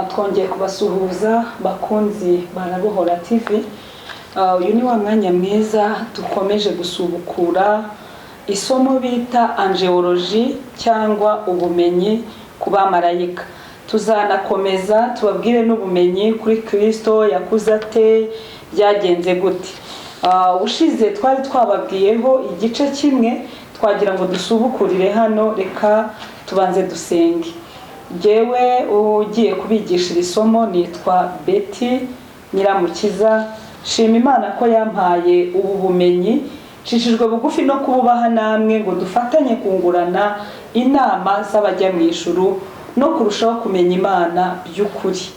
Twongeye kubasuhuza bakunzi barabohora TV. Uyu ni wa mwanya mwiza dukomeje gusubukura isomo bita angeology cyangwa ubumenyi ku bamarayika. Tuzanakomeza tubabwire n'ubumenyi kuri Kristo yakuze ate, byagenze gute. Ushize twari twababwiyeho igice kimwe, twagira ngo dusubukurire hano. Reka tubanze dusenge. Jewe ugiye kubigisha isomo nitwa Betty Nyiramukiza. Shima Imana ko yampaye ubu bumenyi, cishijwe bugufi no kububaha namwe ngo dufatanye kungurana inama z'abajya mu ijuru no kurushaho kumenya Imana by'ukuri.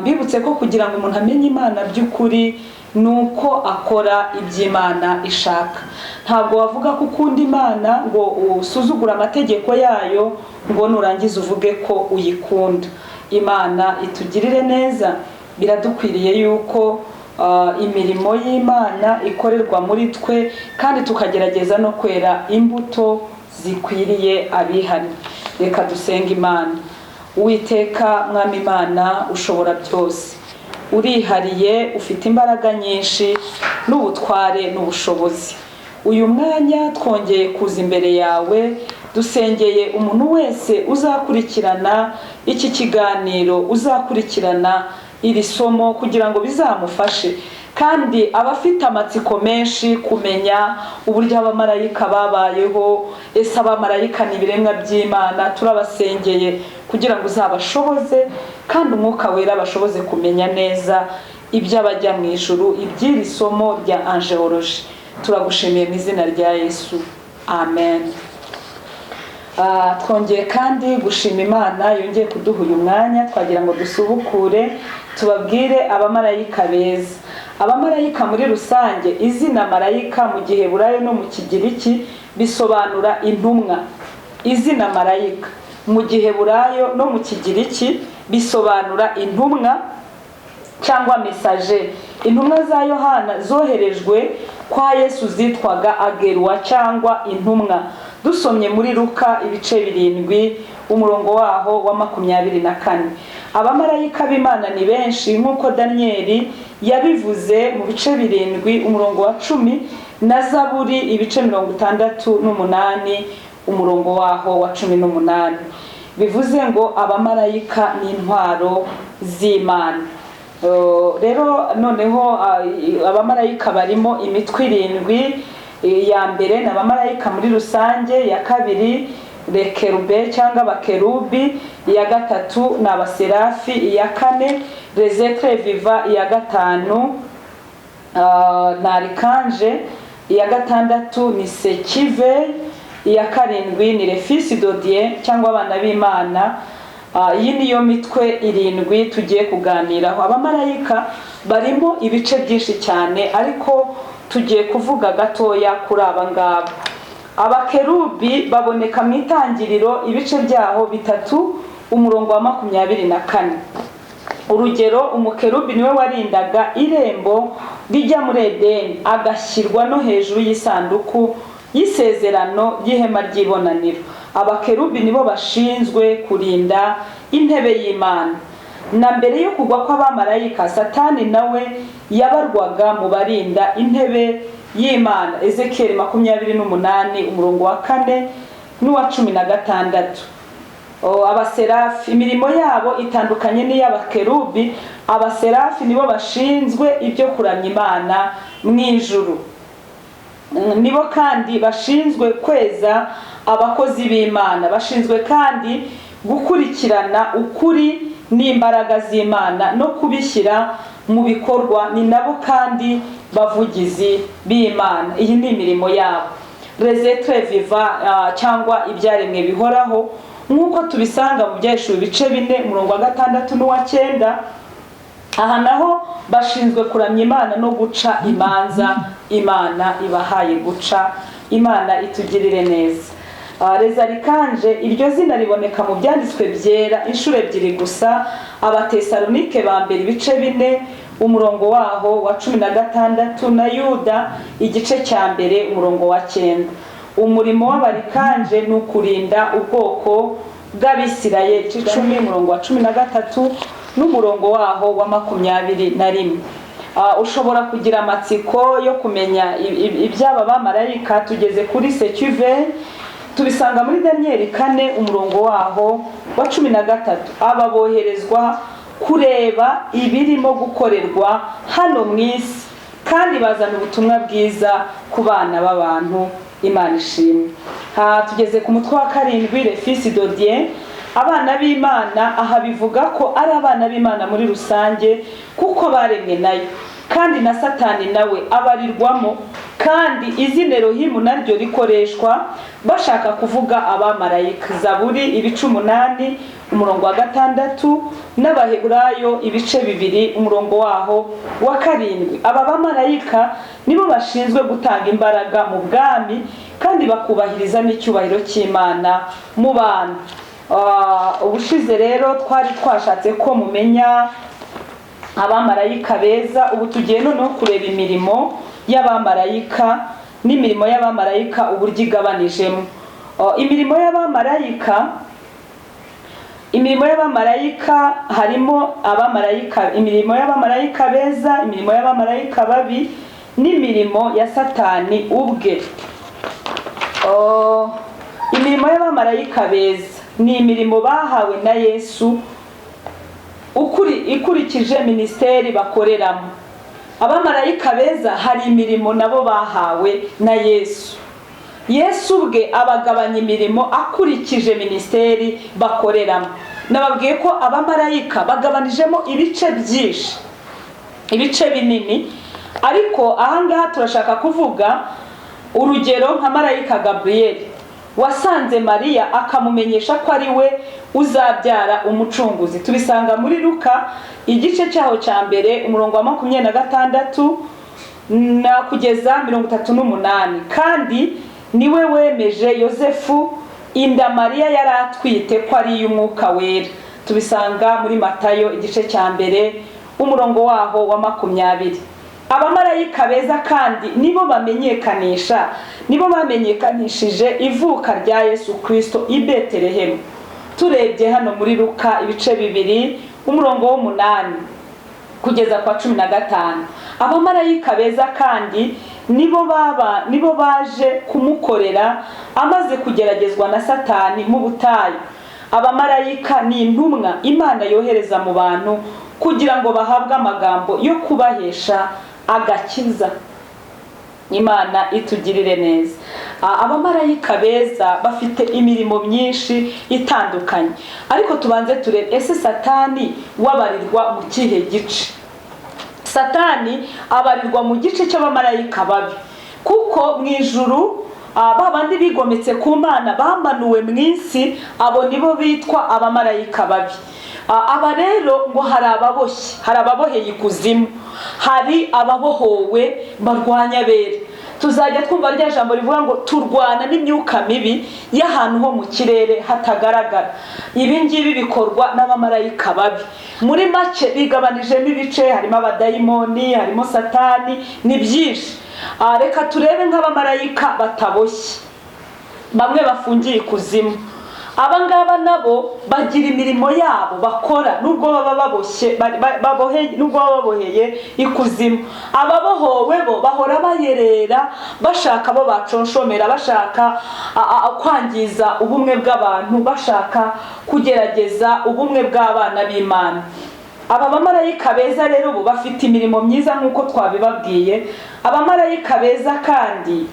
Mbibutse ko kugira ngo umuntu amenye Imana by'ukuri nuko akora iby'Imana ishaka. Ntabwo wavuga ko ukunda Imana ngo usuzugura amategeko yayo ngo nurangiza uvuge ko uyikunda. Imana itugirire neza. Biradukwiriye yuko imirimo y'Imana ikorerwa muri twe kandi tukagerageza no kwera imbuto zikwiriye abihane. Reka dusenga Imana. Uwiteka Mwami Imana ushobora byose, urihariye, ufite imbaraga nyinshi n'ubutware n'ubushobozi. Uyu mwanya twongeye kuza imbere yawe, dusengeye umuntu wese uzakurikirana iki kiganiro, uzakurikirana iri somo kugira ngo bizamufashe, kandi abafite amatsiko menshi kumenya uburyo abamarayika babayeho, ese abamarayika ni ibiremwa by'Imana, turabasengeye kugira ngo uzabashoboze kandi Umwuka Wera bashoboze kumenya neza iby'abajya mu ijuru, iby'iri somo rya angeology. Turagushimiye mu izina rya Yesu, amen. Twongeye kandi gushima Imana yongeye kuduha uyu mwanya, twagira ngo dusubukure tubabwire abamarayika beza. Abamarayika muri rusange, izina marayika mu Giheburayo no mu Kigiriki bisobanura intumwa. Izina marayika mu Giheburayo no mu Kigiriki bisobanura intumwa cyangwa message. Intumwa za Yohana zoherejwe kwa Yesu zitwaga agerwa cyangwa intumwa. Dusomye muri Luka ibice 7 umurongo waho wa 24. Abamarayika b'Imana ni benshi nkuko Danieli yabivuze mu bice 7 umurongo wa 10, na Zaburi ibice 68 umurongo waho wa 18. Bivuze ngo abamarayika ni intwaro z'Imana. Rero noneho abamarayika barimo imitwe 7. Ya mbere ni abamarayika muri rusange, ya kabiri lekerube cyangwa abakerubi, iya gatatu ni abaserafi, iya kane les êtres vivants, iya gatanu na arikanje, iya gatandatu ni sekive, iya karindwi ni les fils de Dieu cyangwa abana b'Imana. Iyi niyo mitwe 7 tugiye kuganiraho. Abamarayika barimo ibice byinshi cyane, ariko tugiye kuvuga gatoya kuri aba ngaba. Abakerubi baboneka mu Itangiriro ibice byaho 3 umurongo wa 24. Urugero, umukerubi niwe warindaga irembo rijya muri Edeni, agashyirwa no hejuru y'isanduku y'isezerano y'ihema ry'ibonaniro. Abakerubi nibo bashinzwe kurinda intebe y'Imana. Na mbere yo kugwa kw'abamarayika, Satani nawe yabarwaga mu barinda intebe y'Imana. Ezekiel 28 umurongo wa 4 n'uwa 16. Abaserafi imirimo yabo itandukanye n'iy'abakerubi. Abaserafi nibo bashinzwe ibyo kuramya Imana mu ijuru. Nibo kandi bashinzwe kweza abakozi b'Imana, bashinzwe kandi gukurikirana ukuri n'imbaraga z'Imana no kubishyira mu bikorwa. Ni nabo kandi bavugizi b'Imana. Iyi ni imirimo yabo. Les êtres vivants cyangwa ibyaremwe bihoraho, nkuko tubisanga mu Byahishuriwe ibice 4 umurongo wa 6 n'uwa 9. Aha naho bashinzwe kuramya Imana no guca imanza Imana ibahaye guca. Imana itugirire neza. Les arikanje, iryo zina riboneka mu byanditswe byera inshuro 2 gusa. Abatesalonike ba mbere ibice 4 umurongo waho wa 16, na Yuda igice cya mbere umurongo wa 9. Umurimo w'abarikanje ni ukurinda ubwoko bw'Abisirayeli 10 umurongo wa 13 n'umurongo waho wa 21. Ushobora kugira amatsiko yo kumenya iby'aba bamarayika. Tugeze kuri Secuve, tubisanga muri Daniel 4 umurongo waho wa 13. Aba boherezwa kureba ibirimo gukorerwa hano mu isi, kandi bazana ubutumwa bwiza ku bana b'abantu. Imana ishimwe. Tugeze ku mutwe wa 7, les fils d'Odieu, abana b'Imana. Aha bivuga ko ari abana b'Imana muri rusange, kuko baremwe nayo, kandi na Satani nawe abarirwamo. Kandi izina Elohimu naryo rikoreshwa bashaka kuvuga abamarayika. Zaburi 8 umurongo wa 6 n'Abaheburayo 2 umurongo waho wa 7. Aba bamarayika nibo bashinzwe gutanga imbaraga mu bwami, kandi bakubahiriza n'icyubahiro cy'Imana mu bantu. Ubushize rero twari twashatse ko mumenya abamarayika beza. Ubu tugiye noneho kureba imirimo y'abamarayika n'imirimo y'abamarayika uburyo igabanijemo. Imirimo y'abamarayika harimo abamarayika, imirimo y'abamarayika beza, imirimo y'abamarayika babi, n'imirimo ya Satani ubwe. Imirimo y'abamarayika beza ni imirimo bahawe na Yesu ikurikije ministeri bakoreramo. Abamarayika beza hari imirimo nabo bahawe na Yesu. Yesu ubwe abagabanya imirimo akurikije ministeri bakoreramo. Nababwiye ko abamarayika bagabanijemo ibice byinshi, ibice binini, ariko ahangaha turashaka kuvuga urugero nka marayika Gabriel wasanze Mariya akamumenyesha ko ari we uzabyara umucunguzi. Tubisanga muri Luka igice cyaho cya mbere umurongo wa 26 na kugeza 38. Kandi niwe wemeje Yosefu inda Mariya yari atwite ko ari y'Umwuka Wera. Tubisanga muri Matayo igice cya mbere umurongo waho wa 20. Abamarayika beza kandi nibo bamenyekanishije ivuka rya Yesu Kristo i Betelehemu. Turebye hano muri Luka ibice 2 umurongo wa 8 kugeza kwa 15. Abamarayika beza kandi nibo baje kumukorera amaze kugeragezwa na Satani mu butayu. Abamarayika ni intumwa Imana yohereza mu bantu kugira ngo bahabwe amagambo yo kubahesha agakiza. Imana itugirire neza. Abamarayika beza bafite imirimo myinshi itandukanye, ariko tubanze turebe ese Satani wabarirwa mu kihe gice? Satani abarirwa mu gice cy'abamarayika babi, kuko mu ijuru babandi bigometse ku Mana bamanuwe mu isi, abo nibo bitwa abamarayika babi. Aba rero ngo hari ababoheye ikuzimu, hari ababohowe barwanya bere. Tuzajya twumva rya jambo rivuga ngo turwana n'imyuka mibi y'ahantu ho mu kirere hatagaragara. Ibi ngibi bikorwa n'abamarayika babi. Muri make bigabanijemo ibice, harimo abadayimoni, harimo Satani, ni byinshi. Reka turebe nk'abamarayika bataboshye, bamwe bafungiye ikuzimu. Abangaba nabo bagira imirimo yabo bakora nubwo baba baboheye ikuzimu. Ababohowe bo bahora bayerera bashaka bo baconshomera, bashaka kwangiza ubumwe bw'abantu, bashaka kugerageza ubumwe bw'abana b'Imana. Aba bamarayika beza rero bo bafite imirimo myiza nk'uko twabibabwiye. Abamarayika beza kandi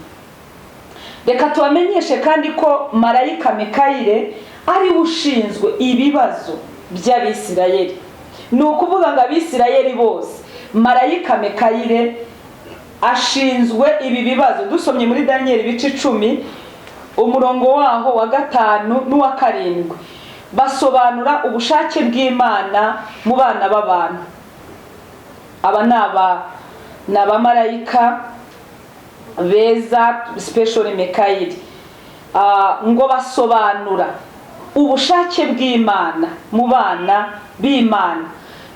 reka tubamenyeshe kandi ko marayika Mikayire ari ushinzwe ibibazo by'Abisirayeli. Ni ukuvuga ngo Abisirayeli bose marayika Mikayire ashinzwe ibi bibazo. Dusomye muri Daniel ibice 10 umurongo waho wa 5 n'uwa 7 basobanura ubushake bw'Imana mu bana b'abantu. Aba ni abamarayika beza special Mikayire, ngo basobanura ubushake bw'Imana mu bana b'Imana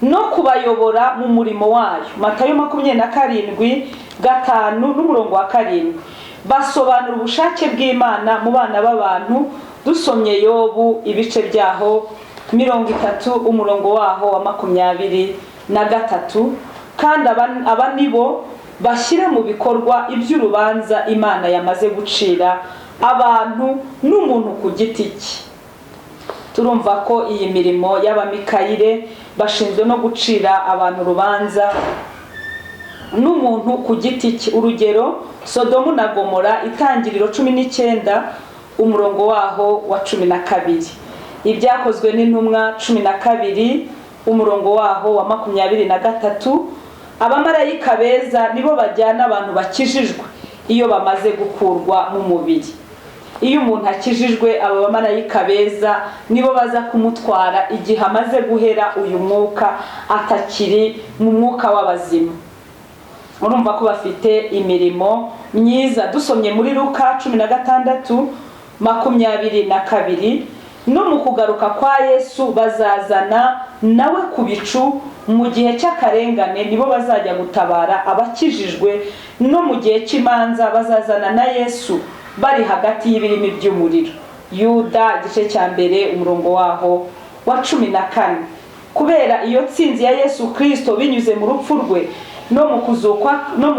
no kubayobora mu murimo wayo. Matayo 27:5 n'umurongo wa 7 basobanura ubushake bw'Imana mu bana b'abantu dusomye Yobu ibice byaho 30 umurongo waho wa 23, kandi aba nibo bashyira mu bikorwa iby'urubanza Imana yamaze gucira abantu n'umuntu ku giti cye. Turumva ko iyi mirimo y'abamikayire bashinzwe no gucira abantu urubanza n'umuntu ku giti cye. Urugero, Sodomu na Gomora, Itangiriro 19 umurongo waho wa 12, Ibyakozwe n'Intumwa 12 umurongo waho wa 23. Abamarayika beza nibo bajyana abantu bakijijwe iyo bamaze gukurwa mu mubiri. Iyo umuntu akijijwe, aba bamarayika beza nibo baza kumutwara igihe amaze guhera uyu mwuka, atakiri mu mwuka w'abazima. Urumva ko bafite imirimo myiza. Dusomye muri Luka 16:22, no mu kugaruka kwa Yesu bazazana nawe ku bicu mu gihe cy'akarengane, nibo bazajya gutabara abakijijwe, no mu gihe cy'imanza bazazana na Yesu bari hagati y'ibirimi by'umuriro. Yuda igice cya mbere umurongo waho wa 14. Kubera iyo tsinzi ya Yesu Kristo binyuze mu rupfu rwe no mu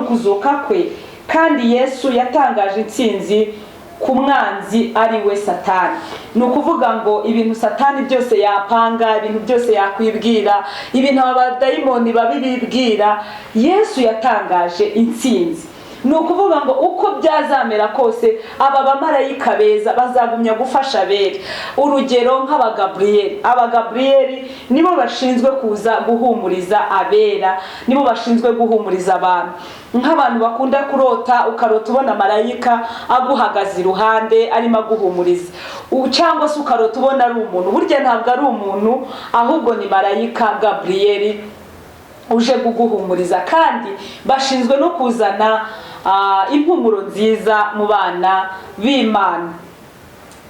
kuzuka kwe, kandi Yesu yatangaje intsinzi ku mwanzi ari we Satani. Ni ukuvuga ngo ibintu Satani byose yapanga, ibintu byose yakwibwira, ibintu abadayimoni babibwira, Yesu yatangaje intsinzi. Ni ukuvuga ngo uko byazamera kose, aba bamarayika beza bazagumya gufasha abera. Urugero nk'abagabriyeli. Abagabriyeli nibo bashinzwe kuza guhumuriza abera, nibo bashinzwe guhumuriza abantu. Nk'abantu bakunda kurota, ukarota ubona marayika aguhagaze iruhande arimo guhumuriza, cyangwa se ukarota ubona ari umuntu. Burya ntabwo ari umuntu, ahubwo ni marayika Gabriyeli uje guguhumuriza, kandi bashinzwe no kuzana impumuro nziza mu bana b'Imana.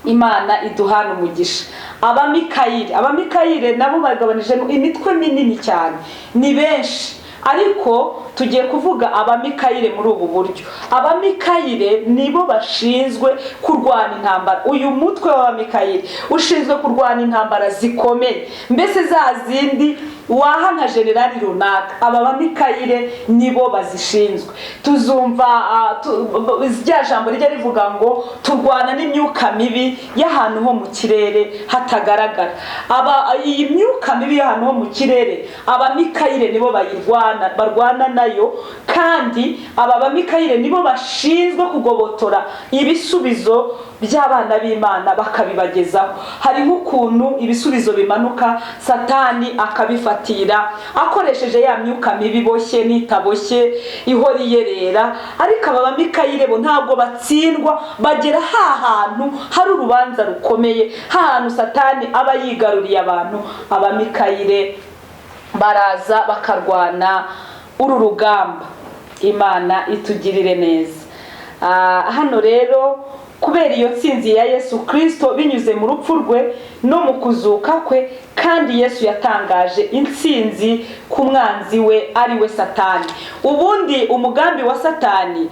Imana iduhana umugisha. Abamikayire nabo bagabanije imitwe minini cyane, ni benshi, ariko tugiye kuvuga abamikayire muri ubu buryo. Abamikayire nibo bashinzwe kurwana intambara. Uyu mutwe w'abamikayire ushinzwe kurwana intambara zikomeye, mbese za zindi waha nka generali runaka. Aba bamikayire nibo bazishinzwe. Tuzumva rya jambo rijya rivuga ngo turwana n'imyuka mibi y'ahantu ho mu kirere hatagaragara. Iyi myuka mibi y'ahantu ho mu kirere, abamikayire nibo barwana nayo, kandi aba bamikayire nibo bashinzwe kugobotora ibisubizo by'abana b'Imana bakabibagezaho. Hari nk'ukuntu ibisubizo bimanuka, Satani akabifatira akoresheje ya myuka mibi boshye n'itaboshye ihora iyerera. Ariko aba bamikayire bo ntabwo batsindwa, bagera hantu hari urubanza rukomeye, hantu Satani aba yigaruriye abantu. Abamikayire baraza bakarwana uru rugamba. Imana itugirire neza. Hano rero, kubera iyo tsinzi ya Yesu Kristo binyuze mu rupfu rwe no mu kuzuka kwe, kandi Yesu yatangaje intsinzi ku mwanzi we ari we Satani. Ubundi umugambi wa Satani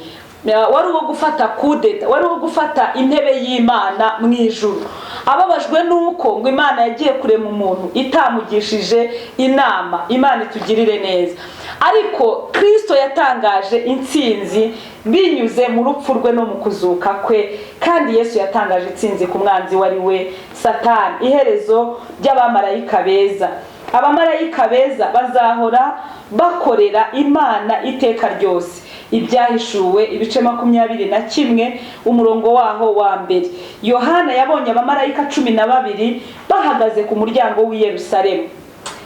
wari uwo gufata kudeta, wari uwo gufata intebe y'Imana mu ijuru. Ababajwe nuko ngo Imana yagiye kurema umuntu itamugishije inama. Imana itugirire neza. Ariko Kristo yatangaje intsinzi binyuze mu rupfu rwe no mu kuzuka kwe, kandi Yesu yatangaje intsinzi ku mwanzi wari we Satani. Iherezo ry'abamarayika beza. Abamarayika beza bazahora bakorera Imana iteka ryose. Ibyahishuwe ibice 21 umurongo waho wa mbere. Yohana yabonye abamarayika 12 bahagaze ku muryango w'i Yerusalemu.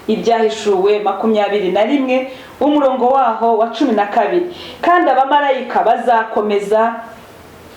Ibyahishuwe 21 umurongo waho wa 12. Kandi abamarayika bazakomeza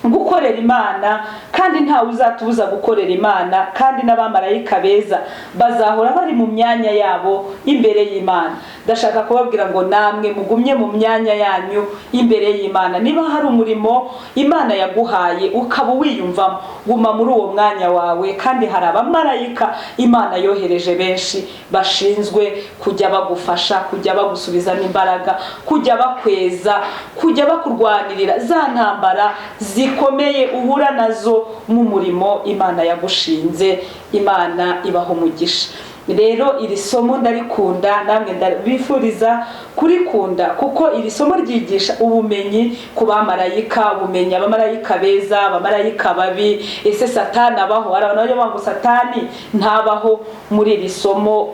gukorera Imana, kandi ntawe uzatubuza gukorera Imana, kandi n'abamarayika beza bazahora bari mu myanya yabo imbere y'Imana. ndashaka kubabwira ngo namwe mugumye mu myanya yanyu imbere y'Imana. Niba hari umurimo Imana yaguhaye ukaba wiyumvamo, guma muri uwo mwanya wawe, kandi hari abamarayika Imana yohereje benshi bashinzwe kujya bagufasha, kujya bagusubizamo imbaraga, kujya bakweza, kujya bakurwanirira za ntambara zikomeye uhura nazo mu murimo Imana yagushinze. Imana ibaho umugisha. Rero iri somo ndarikunda, namwe ndabifuriza kurikunda, kuko iri somo ryigisha ubumenyi ku bamarayika, ubumenyi abamarayika beza, abamarayika babi. Ese Satani abaho? Hari abantu bavuga ngo Satani ntabaho. Muri iri somo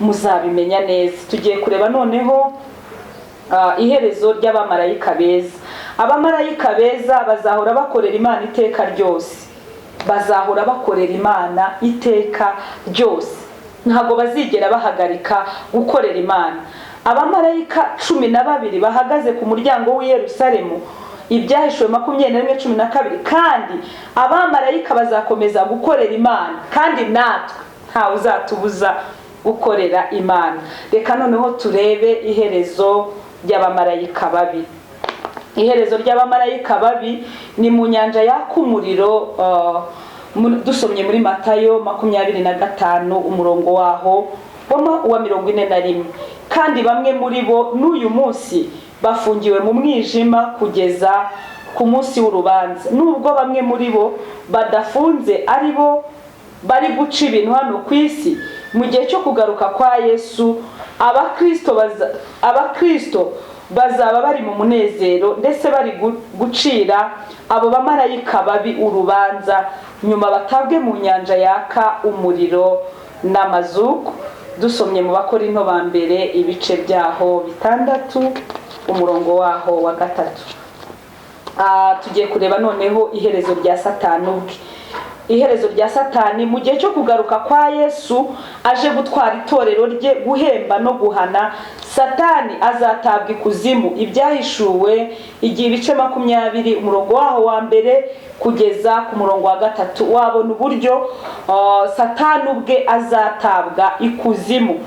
muzabimenya neza. Tugiye kureba noneho iherezo ry'abamarayika beza. Abamarayika beza bazahora bakorera Imana iteka ryose, bazahora bakorera Imana iteka ryose, ntabwo bazigera bahagarika gukorera Imana. Abamarayika 12 bahagaze ku muryango w'i Yerusalemu, Ibyahishuwe 21:12, kandi abamarayika bazakomeza gukorera Imana, kandi natwe ntawe uzatubuza gukorera Imana. Reka noneho turebe iherezo ry'abamarayika babi. Iherezo ry'abamarayika babi ni mu nyanja yaka umuriro. Dusomye muri Matayo 25 umurongo waho wa 41. Kandi bamwe muri bo n'uyu munsi bafungiwe mu mwijima kugeza ku munsi w'urubanza. Nubwo bamwe muri bo badafunze ari bo bari guca ibintu hano ku isi, mu gihe cyo kugaruka kwa Yesu abakristo bazaba bari mu munezero, ndetse bari gucira abo bamarayika babi urubanza, nyuma batabwe mu nyanja yaka umuriro n'amazuku. Dusomye mu Bakorinto ba mbere ibice byaho 6 umurongo waho wa 3. Tugiye kureba noneho iherezo rya Satani ubwe. Iherezo rya Satani mu gihe cyo kugaruka kwa Yesu aje gutwara itorero rye, guhemba no guhana. Satani azatabwa ikuzimu. Ibyahishuwe igihe ibice 20 umurongo waho wa mbere kugeza ku murongo wa 3. Wabona uburyo Satani ubwe azatabwa ikuzimu,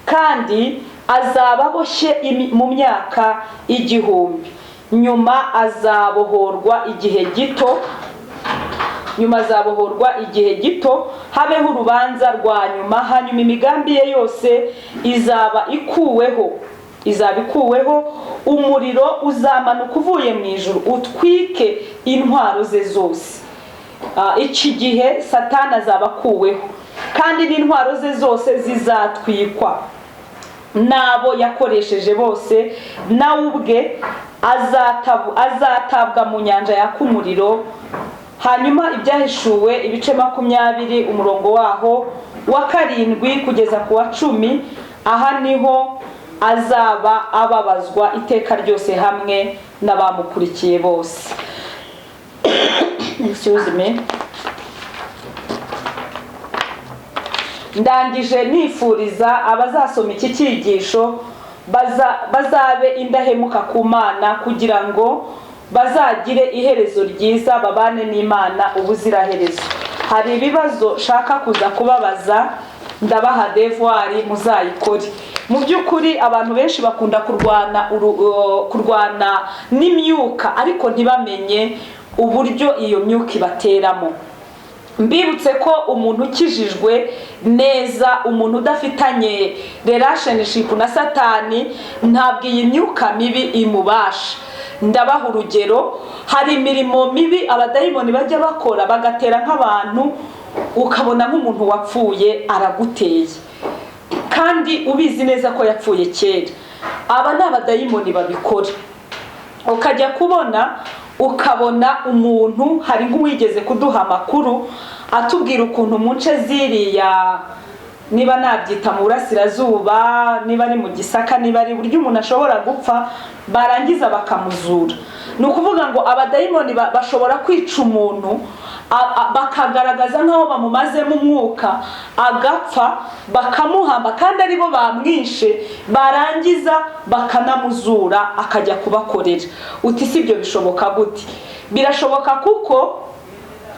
kandi azaba aboshye mu myaka 1000. Nyuma azabohorwa igihe gito, habeho urubanza rwa nyuma. Hanyuma imigambi ye yose izaba ikuweho. Umuriro uzamanuka uvuye mu ijuru utwike intwaro ze zose. Iki gihe Satani azaba akuweho, kandi n'intwaro ze zose zizatwikwa. Nabo yakoresheje bose nawe ubwe azatabwa mu nyanja yaka umuriro. Hanyuma Ibyahishuwe ibice 20 umurongo waho wa 7 kugeza ku wa 10. Aha niho azaba ababazwa iteka ryose hamwe n'abamukurikiye bose. Excuse me. Ndangije nifuriza abazasoma iki cyigisho bazabe indahemuka ku Mana, kugira ngo bazagire iherezo ryiza, babane n'Imana ubuziraherezo. Hari ibibazo shaka kuza kubabaza, ndabaha devoir muzayikore. Mu by'ukuri abantu benshi bakunda kurwana n'imyuka, ariko ntibamenye uburyo iyo myuka ibateramo. Mbibutse ko umuntu ukijijwe neza, umuntu udafitanye relationship na Satani, ntabwo iyi myuka mibi imubasha. Ndabaha urugero, hari imirimo mibi abadayimoni bajya bakora bagatera nk'abantu, ukabona nk'umuntu wapfuye araguteye, kandi ubizi neza ko yapfuye kera. Aba ni abadayimoni babikora. Ukajya ukabona umuntu, hari nk'uwigeze kuduha amakuru atubwira ukuntu mu nce ziriya, niba nabyita mu Burasirazuba, niba ari mu Gisaka, niba ari buryo umuntu ashobora gupfa barangiza bakamuzura. Ni ukuvuga ngo abadayimoni bashobora kwica umuntu, bakagaragaza nk'aho bamumazemo umwuka, agapfa, bakamuhamba kandi aribo bamwishe, barangiza bakanamuzura akajya kubakorera. Uti si ibyo bishoboka gute? Birashoboka kuko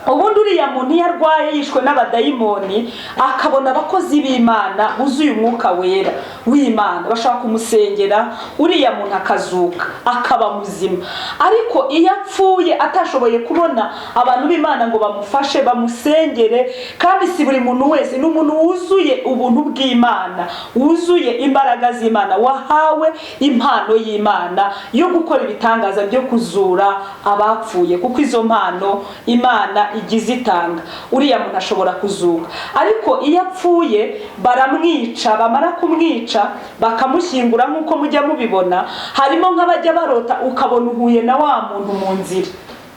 ubundi uriya muntu iyo arwaye yishwe n'abadayimoni akabona abakozi b'Imana buzuye umwuka wera w'Imana bashaka kumusengera, uriya muntu akazuka akaba muzima. Ariko iyo apfuye atashoboye kubona abantu b'Imana ngo bamufashe bamusengere, kandi si buri muntu wese, n'umuntu wuzuye ubuntu bw'Imana, wuzuye imbaraga z'Imana, wahawe impano y'Imana yo gukora ibitangaza byo kuzura abapfuye, kuko izo mpano Imana igize itanga. Uriya muntu ashobora kuzuka. Ariko iyo apfuye baramwica, bamara kumwica bakamushyingura nk'uko mujya mubibona. Harimo nk'abajya barota ukabona uhuye na wa muntu mu nzira,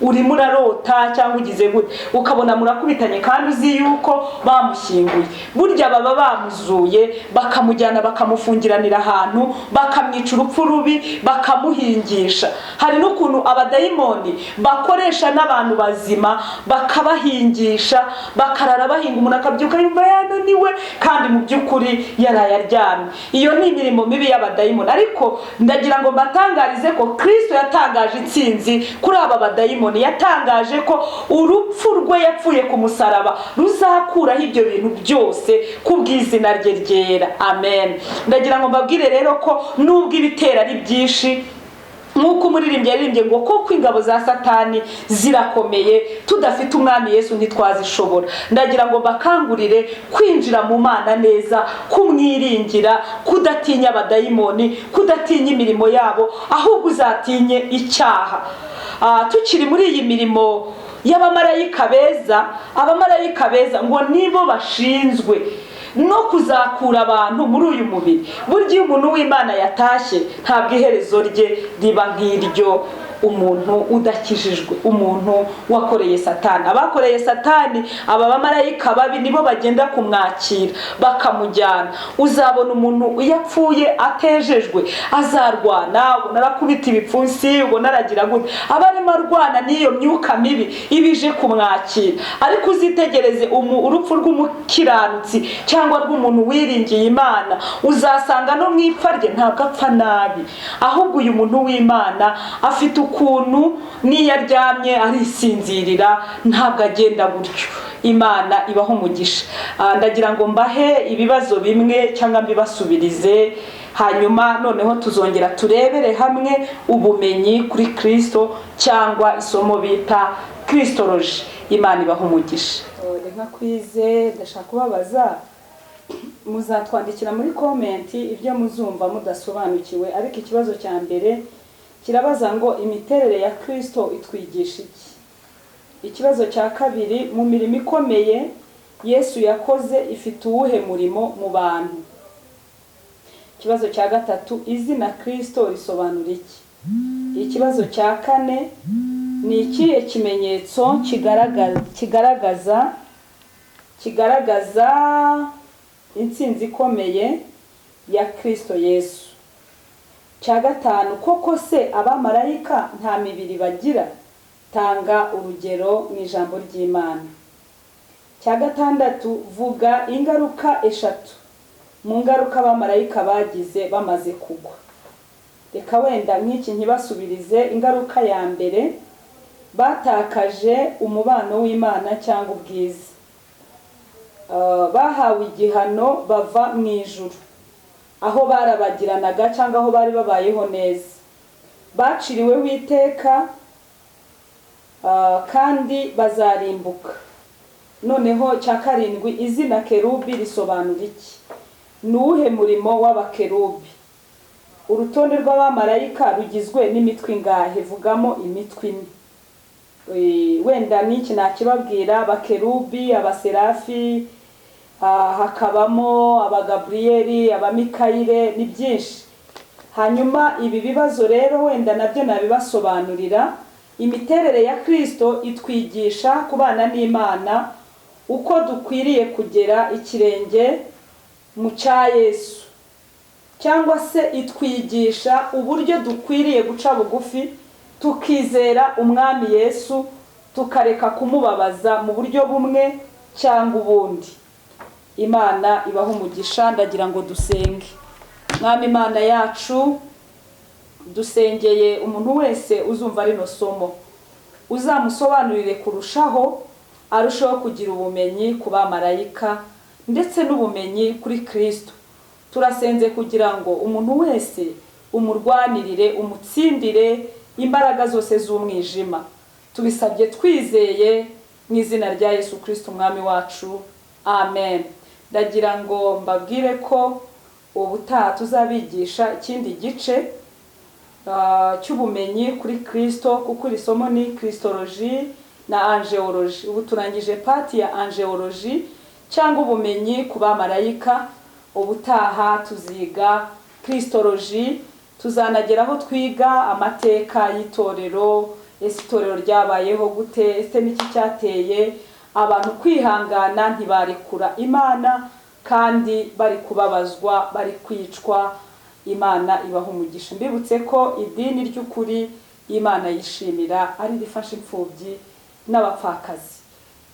urimo urarota cyangwa ugize gute, ukabona murakubitanye kandi uzi yuko bamushyinguye. Burya baba bamuzuye bakamujyana bakamufungiranira ahantu, bakamwica urupfu rubi, bakamuhingisha. Hari n'ukuntu abadayimoni bakoresha n'abantu bazima bakabahingisha, bakarara bahinga, umuntu akabyuka yumva yananiwe kandi mu by'ukuri yaraye aryamye. Iyo ni imirimo mibi y'abadayimoni. Ariko ndagira ngo mbatangarize ko Kristo yatangaje intsinzi kuri aba badayimoni. Yatangaje ko urupfu rwe yapfuye ku musaraba ruzakuraho ibyo bintu byose kubw'izina rye ryera. Amen. Ndagira ngo mbabwire rero ko nubwo ibitera ari byinshi, nk'uko umuririmbyi yaririmbye ngo koko ingabo za Satani zirakomeye, tudafite umwami Yesu ntitwazishobora. Ndagira ngo bakangurire kwinjira mu Mana neza, kumwiringira, kudatinya abadayimoni, kudatinya imirimo yabo, ahubwo uzatinye icyaha. Tukiri muri iyi mirimo y'abamarayika beza, abamarayika beza ngo nibo bashinzwe no kuzakura abantu muri uyu mubiri. Burya umuntu w'Imana yatashye ntabwo iherezo rye riba nk'iryo umuntu udakijijwe, umuntu wakoreye Satani. Abakoreye Satani, aba bamarayika babi nibo bagenda kumwakira bakamujyana. Uzabona umuntu iyo apfuye atejejwe azarwana, ubona arakubita ibipfunsi, ubona aragira gute, aba arimo arwana n'iyo myuka mibi ibije kumwakira. Ariko uzitegereze urupfu rw'umukiranutsi cyangwa rw'umuntu wiringiye Imana, uzasanga no mu ipfa rye ntabwo apfa nabi, ahubwo uyu muntu w'Imana afite ukuntu niyo aryamye arisinzirira, ntabwo agenda gutyo. Imana ibaho umugisha. Ndagira ngo mbahe ibibazo bimwe cyangwa mbibasubirize, hanyuma noneho tuzongera turebere hamwe ubumenyi kuri Kristo cyangwa isomo bita Kristology. Imana ibaho umugisha. Reka kwize, ndashaka kubabaza, muzatwandikira muri komenti ibyo muzumva mudasobanukiwe. Ariko ikibazo cya mbere kirabaza ngo imiterere ya Kristo itwigisha iki? Ikibazo cya kabiri, mu mirimo ikomeye Yesu yakoze ifite uwuhe murimo mu bantu? Ikibazo cya gatatu, izina Kristo risobanura iki? Ikibazo cya kane, ni ikihe kimenyetso kigaragaza intsinzi ikomeye ya Kristo Yesu? Cya gatanu, koko se abamarayika nta mibiri bagira? Tanga urugero mu ijambo ry'Imana. Cya gatandatu, vuga ingaruka eshatu mu ngaruka abamarayika bagize bamaze kugwa. Reka wenda nk'iki nkibasubirize. Ingaruka ya mbere, batakaje umubano w'Imana cyangwa ubwiza. Bahawe igihano bava mu ijuru, aho barabagiranaga cyangwa aho bari babayeho neza. Baciriweho iteka kandi bazarimbuka. Noneho cya karindwi, izina kerubi risobanura iki? Ni uwuhe murimo w'abakerubi? Urutonde rw'abamarayika rugizwe n'imitwe ingahe? Vugamo imitwe ine. Wenda n'iki nakibabwira, abakerubi, abaserafi, hakabamo abagaburiyeli, abamikayire, ni byinshi. Hanyuma ibi bibazo rero wenda nabyo nabibasobanurira. Imiterere ya Kristo itwigisha kubana n'Imana, uko dukwiriye kugera ikirenge mu cya Yesu, cyangwa se itwigisha uburyo dukwiriye guca bugufi tukizera umwami Yesu, tukareka kumubabaza mu buryo bumwe cyangwa ubundi. Imana ibaho umugisha. Ndagira ngo dusenge. Mwami Imana yacu, dusengeye umuntu wese uzumva rino somo, uzamusobanurire kurushaho arushaho kugira ubumenyi ku bamarayika ndetse n'ubumenyi kuri Kristo. Turasenze kugira ngo umuntu wese umurwanirire, umutsindire imbaraga zose z'umwijima. Tubisabye twizeye mu izina rya Yesu Kristo umwami wacu, amen. Ndagira ngo mbabwire ko ubutaha tuzabigisha ikindi gice cy'ubumenyi kuri Kristo, kuko iri somo ni Kristologie na Angeologie. Ubu turangije pati ya Angeologie cyangwa ubumenyi ku bamarayika. Ubutaha tuziga Kristologie, tuzanageraho twiga amateka y'itorero, ese itorero ryabayeho gute, ese niki cyateye abantu kwihangana ntibarekura Imana kandi bari kubabazwa, bari kwicwa. Imana ibaha umugisha. Mbibutse ko idini ry'ukuri Imana yishimira ari rifasha imfubyi n'abapfakazi.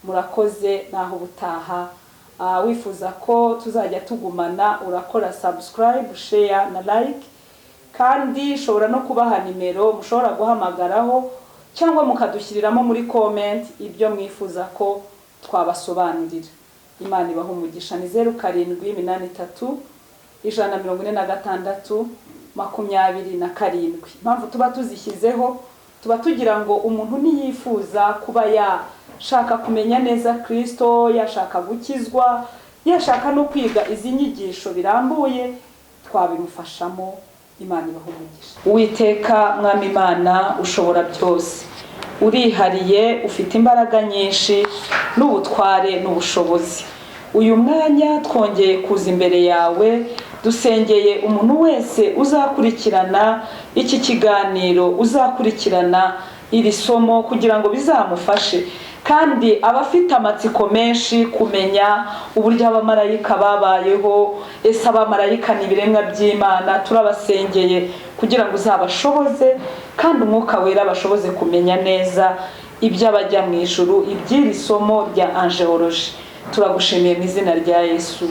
Murakoze, naho ubutaha. Wifuza ko tuzajya tugumana, urakora subscribe, share na like, kandi shobora no kubaha nimero mushobora guhamagaraho cyangwa mukadushyiriramo muri comment ibyo mwifuza ko twabasobanurira. Imana ibaha umugisha. Ni 0783 146 27. Impamvu tuba tuzishyizeho, tuba tugira ngo umuntu niyifuza kuba yashaka kumenya neza Kristo, yashaka gukizwa, yashaka no kwiga izi nyigisho birambuye, twabimufashamo. Imana ibaha umugisha. Uwiteka mwami Imana ushobora byose, urihariye, ufite imbaraga nyinshi n'ubutware n'ubushobozi. Uyu mwanya twongeye kuza imbere yawe, dusengeye umuntu wese uzakurikirana iki kiganiro, uzakurikirana iri somo, kugira ngo bizamufashe, kandi abafite amatsiko menshi kumenya uburyo abamarayika babayeho, ese abamarayika ni ibiremwa by'Imana. Turabasengeye kugira ngo uzabashoboze, kandi umwuka wera bashoboze kumenya neza iby'abajya mu ijuru, iby'iri somo rya Angeologie. Turagushimiye mu izina rya Yesu.